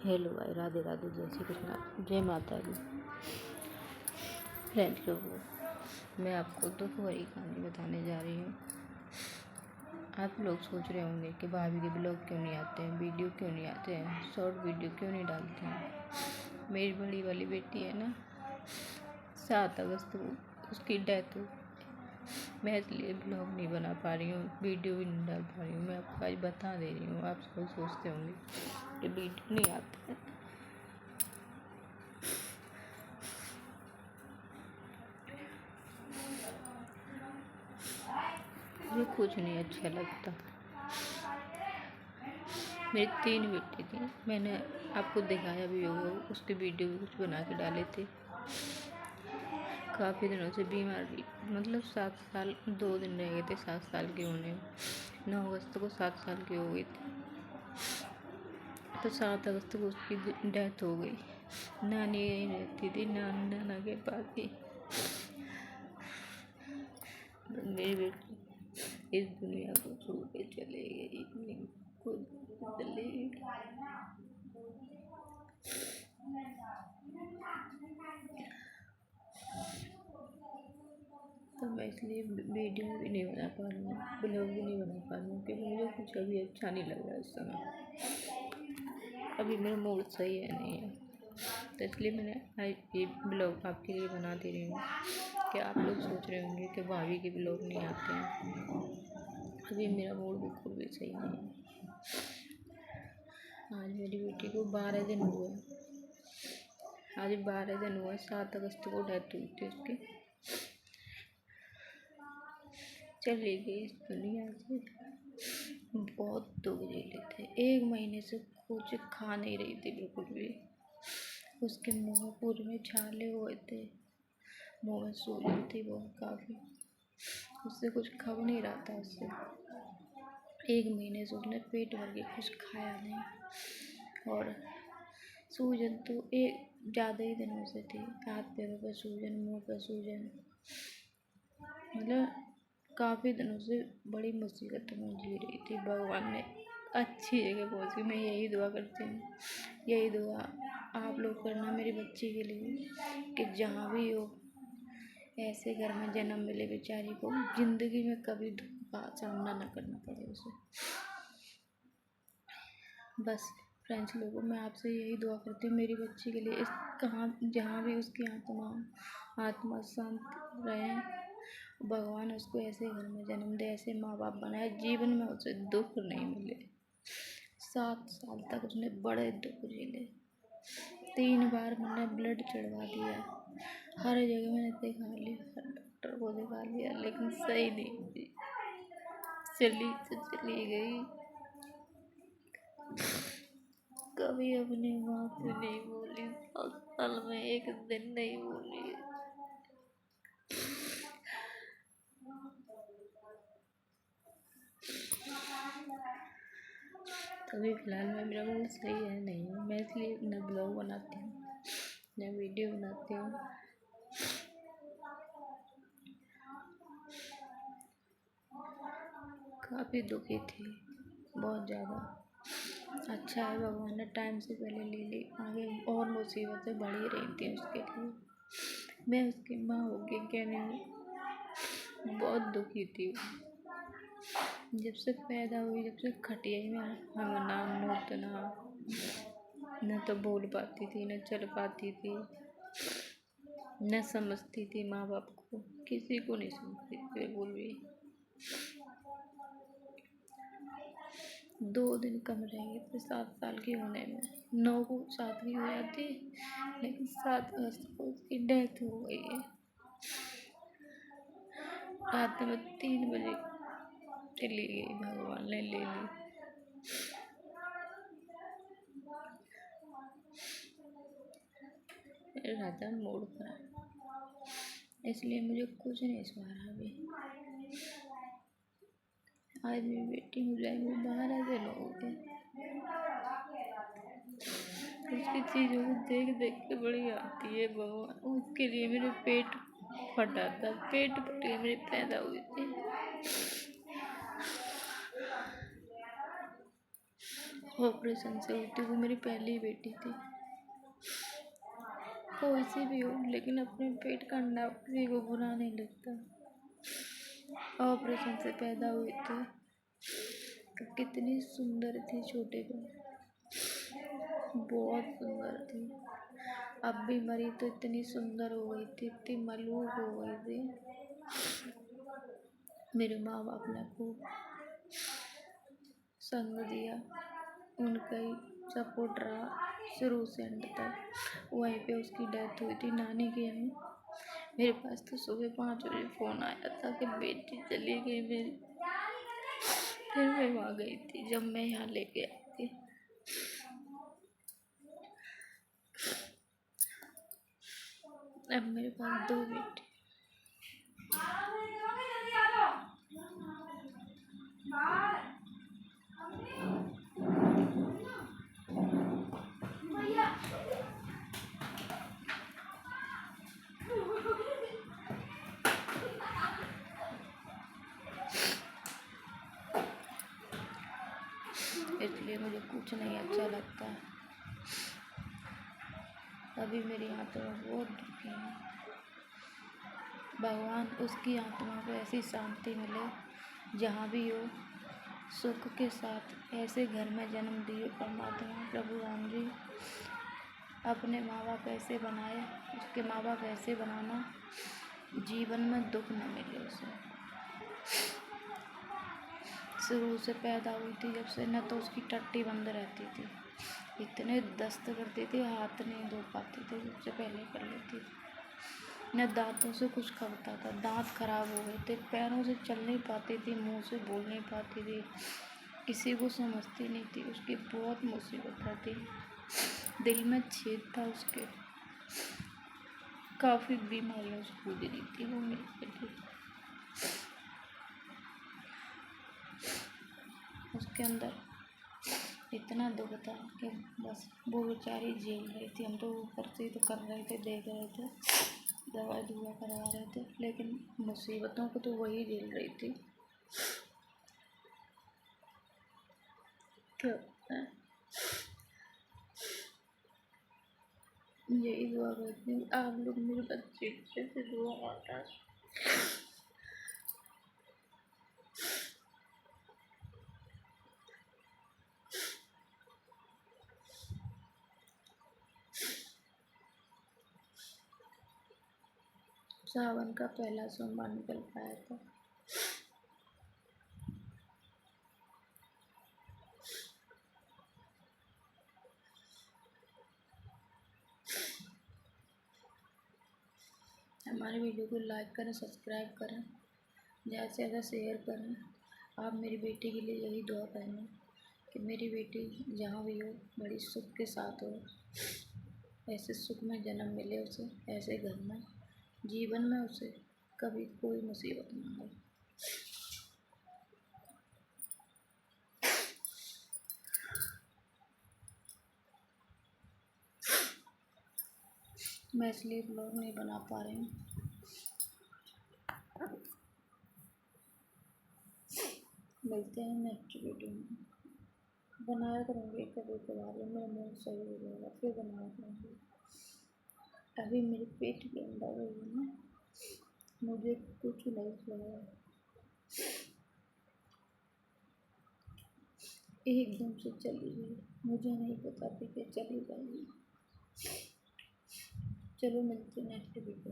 Hello भाई, राधे राधे, जय श्री कृष्णा, जय माता दी। फ्रेंड लोगों, मैं आपको दुख भरी कहानी बताने जा रही हूँ। आप लोग सोच रहे होंगे कि भाभी के ब्लॉग क्यों नहीं आते हैं, वीडियो क्यों नहीं आते हैं, शॉर्ट वीडियो क्यों नहीं डालते हैं। मेरी बड़ी वाली बेटी है ना, 7 अगस्त को उसकी डेथ हो, मैं इसलिए ब्लॉग नहीं बना पा रही हूँ, वीडियो भी नहीं डाल पा रही हूँ। मैं आपको आज बता दे रही हूँ। आप सब सोचते होंगे कि वीडियो नहीं आता है। मुझे कुछ नहीं अच्छा लगता। मेरी 3 बेटी थी, मैंने आपको दिखाया भी होगा, उसके वीडियो भी कुछ बना के डाले थे। काफ़ी दिनों से बीमार रही, मतलब 7 साल 2 दिन रह गए थे 7 साल के होने में। 9 अगस्त को 7 साल की हो गई थी, तो 7 अगस्त को उसकी डेथ हो गई। नानी यहीं रहती थी, नाना के पास ही। मेरी बेटी इस दुनिया को छोड़ के चले गई, खुद चले गई। तो मैं इसलिए वीडियो भी नहीं बना पा रही हूँ, ब्लॉग भी नहीं बना पा रही हूँ, क्योंकि मुझे कुछ अभी अच्छा नहीं लग रहा है इस समय। अभी मेरा मूड सही है नहीं है, तो इसलिए मैंने आज ये ब्लॉग आपके लिए बना दे रही हूँ कि आप लोग सोच रहे होंगे कि भाभी के ब्लॉग नहीं आते हैं। अभी मेरा मूड बिल्कुल भी सही नहीं है। आज मेरी बेटी को 12 दिन हुए, आज 12 दिन हुआ। 7 अगस्त को डेथ हुई थी उसकी, चली गई इस दुनिया से। बहुत दुख झेले थे, 1 महीने से कुछ खा नहीं रही थी बिल्कुल भी। उसके मुँह पूरे में छाले हुए थे, मुँह में सूजन थी बहुत काफ़ी, उससे कुछ खा नहीं रहा था उससे। 1 महीने से उसने पेट भर के कुछ खाया नहीं, और सूजन तो एक ज़्यादा ही दिनों से थी। हाथ पैरों पर सूजन, मुँह पर सूजन, मतलब काफ़ी दिनों से बड़ी मुसीबत में जी रही थी। भगवान ने अच्छी जगह पहुँची। मैं यही दुआ करती हूँ, यही दुआ आप लोग करना मेरी बच्ची के लिए, कि जहाँ भी हो ऐसे घर में जन्म मिले बेचारी को, ज़िंदगी में कभी दुख का सामना न करना पड़े उसे। बस फ्रेंड्स लोगों, मैं आपसे यही दुआ करती हूँ मेरी बच्ची के लिए, इस जहाँ भी उसकी आत्मा शांत रहे, भगवान उसको ऐसे घर में जन्म दे, ऐसे माँ बाप बनाए, जीवन में उसे दुख नहीं मिले। 7 साल तक उसने बड़े दुख झेले। 3 बार मैंने ब्लड चढ़वा दिया, हर जगह मैंने दिखा लिया, हर डॉक्टर को दिखा लिया, लेकिन सही नहीं हुई। चली तो चली गई। कभी अपनी माँ से नहीं बोली, 7 साल में एक दिन नहीं बोली। अभी फिलहाल में मेरा मूड सही है नहीं है, मैं इसलिए न ब्लॉग बनाती हूँ न वीडियो बनाती हूँ। काफ़ी दुखी थी, बहुत ज़्यादा। अच्छा है भगवान ने टाइम से पहले ले ली, आगे और मुसीबतें बढ़ ही रही थी उसके लिए। मैं उसकी माँ होगी क्या नहीं, बहुत दुखी थी। जब से पैदा हुई, जब से खटिया में हम ना मूतना, न तो बोल पाती थी, न चल पाती थी, न समझती थी माँ बाप को, किसी को नहीं समझती थी बिल्कुल भी। 2 दिन कम रह गए थे 7 साल की होने में। 9 को 7 की हो जाती, लेकिन 7 अगस्त को उसकी डेथ हो गई है। रात में 3 बजे चली गई, भगवान ने ले ली। राधा मूड खराब, इसलिए मुझे कुछ नहीं सुना अभी। आज मेरी बेटी हो जाएगी 12 दिन हो गए। उसकी चीज़ों को देख देख के बड़ी आती है भगवान। उसके लिए मेरे पेट फटा था, पेट फट के मेरी पैदा हुई थी, ऑपरेशन से हुई थी। वो मेरी पहली बेटी थी। कोई सी भी हो, लेकिन अपने पेट का अंडा किसी को बुरा नहीं लगता। ऑपरेशन से पैदा हुई थी तो कितनी सुंदर थी छोटे को, बहुत सुंदर थी। अब भी मरी तो इतनी सुंदर हो गई थी, इतनी मलूक हो गई थी। मेरे माँ बाप ने खूब संग दिया, उनका ही सपोर्ट रहा शुरू से एंड तक। वहीं पे उसकी डेथ हुई थी नानी के यहाँ। मेरे पास तो सुबह 5 बजे फ़ोन आया था कि बेटी चली गई मेरी। फिर मैं वहाँ गई थी जब मैं यहाँ लेके आई थी। अब मेरे पास 2 बेटे। इसलिए मुझे कुछ नहीं अच्छा लगता। अभी मेरी आत्मा बहुत दुखी है। भगवान उसकी आत्मा को ऐसी शांति मिले जहाँ भी हो, सुख के साथ ऐसे घर में जन्म दिए परमात्मा प्रभु राम जी। अपने माँ बाप ऐसे बनाए, उसके माँ बाप ऐसे बनाना, जीवन में दुख न मिले उसे। शुरू से पैदा हुई थी जब से, न तो उसकी टट्टी बंद रहती थी, इतने दस्त करती थी, हाथ नहीं धो पाती थी, सबसे पहले कर लेती थी। न दांतों से कुछ खाता था, दांत खराब हो गए थे, पैरों से चल नहीं पाती थी, मुंह से बोल नहीं पाती थी, किसी को समझती नहीं थी। उसकी बहुत मुसीबत थी, दिल में छेद था उसके, काफ़ी बीमारियों से गुजरी थी वो मेरी बेटी। उसके अंदर इतना दुख था कि बस वो बेचारी झेल रही थी। हम तो ऊपर से ही तो कर रहे थे, देख रहे थे, दवा दुआ करवा रहे थे, लेकिन मुसीबतों को तो वही झेल रही थी। क्या यही दुआ करती हूँ आप लोग मेरे बच्चे अच्छे से दुआ करता है। सावन का पहला सोमवार निकल पाया था। हमारे वीडियो को लाइक करें, सब्सक्राइब करें, ज़्यादा से ज़्यादा शेयर करें। आप मेरी बेटी के लिए यही दुआ करना कि मेरी बेटी जहाँ भी हो बड़ी सुख के साथ हो, ऐसे सुख में जन्म मिले उसे, ऐसे घर में, जीवन में उसे कभी कोई मुसीबत ना हो। मैं इसलिए ब्लॉग नहीं बना पा रही हूँ। मिलते हैं नेक्स्ट वीडियो में। बनाया करूँगी कभी कभार, मेरा मूड सही हो जाएगा फिर बनाया करूँगी। अभी मेरे पेट के अंदर है ना, मुझे कुछ नहीं लगा, एकदम से चली गई, मुझे नहीं पता थी कि चली जाएगी। चलो मिलते हैं नेक्स्ट वीडियो।